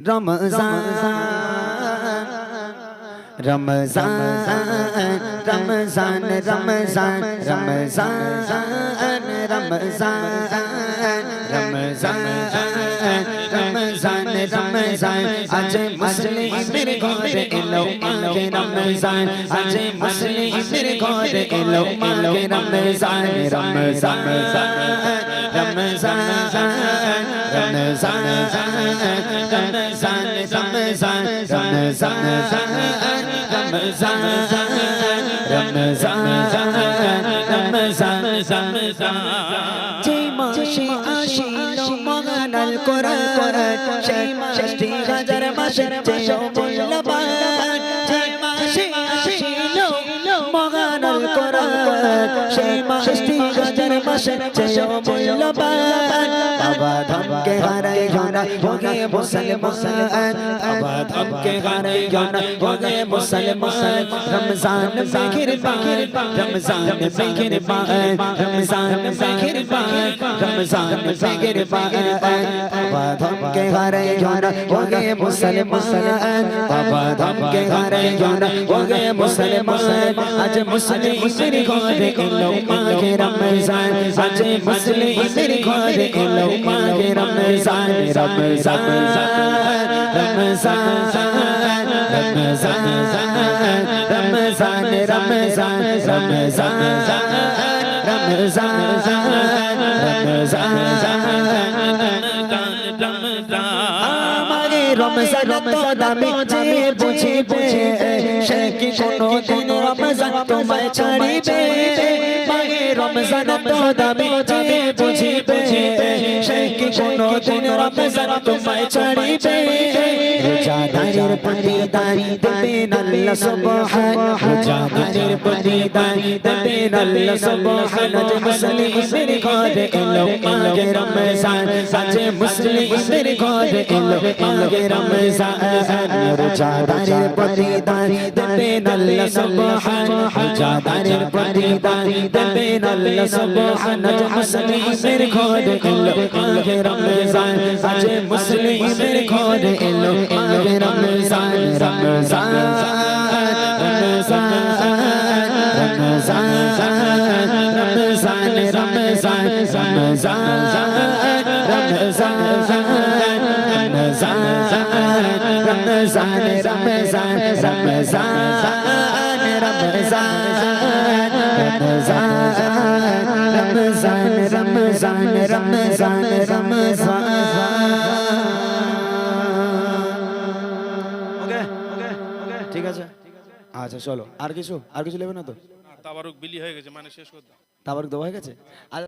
रमज़ान रमज़ान रमज़ान रमज़ान रमज़ान रमज़ान रमज़ान रमज़ान रमज़ान आज मुस्लिम मेरे घरे एलो मांगे रमज़ान आज मुस्लिम मेरे घरे एलो मांगे रमज़ान रमज़ान रमज़ान रमज़ान रमज़ान रमज़ान रमज़ान रमज़ान रमज़ान रमज़ान যে মাসে আসিল মহানাল কোরআন সেই মাসটি হাজার মাসের চেয়েও মূল্যবান যে মাসে আসিল মহানাল কোরআন সেই মাসটি হাজার মাসের চেয়েও মূল্যবান বাবা ধমকে হারাই জানা হোগে মুসলমান বাবা ধমকে হারাই জানা হোগে মুসলমান রমজান ফিকির পায় রমজান ফিকির পায় রমজান ফিকির পায় রমজান ফিকির পায় বাবা ধমকে হারাই জানা হোগে মুসলমান বাবা ধমকে হারাই জানা হোগে মুসলমান আজ মুসলিমের ঘরে এলো মাঘে রমজান আজ মুসলিমের ঘরে এলো মাঘে রমজান রমজান রমজান রমজান রমজান রমজান রমজান রমজান আমারে রমজান তো দামি যে বুঝিবে সে কি কোনদিন রমজান তোমায় ছাড়িবে মাগে রমজান তো দামি যে বুঝিবে সে কি কোনদিন রমজান তোমায় ছাড়িবে রোজাদারের প্রতি দাড়ি দেবেন আল্লাহ সুবহান রোজাদারের প্রতি দাড়ি দেবেন আল্লাহ সুবহান আজ মুসলিমের ঘরে এলো মাঘে রমজান আজ মুসলিমের ঘরে এলো মাঘে রমজান রোজাদারের প্রতি দাড়ি দেবেন আল্লাহ সুবহান রোজাদারের প্রতি দাড়ি দেবেন আল্লাহ সুবহান আজ মুসলিমের ঘরে এলো মাঘে রমজান আজ মুসলিমের ঘরে এলো মাঘে রমজান রমজান রমজান রমজান রমজান রমজান রমজান রমজান রমজান রমজান রমজান রমজান ঠিক আছে আচ্ছা চলো আর কিছু নেবে না তো তাবারুক বিলি হয়ে গেছে মানে শেষ করতে তাবারুক দেওয়া হয়ে গেছে।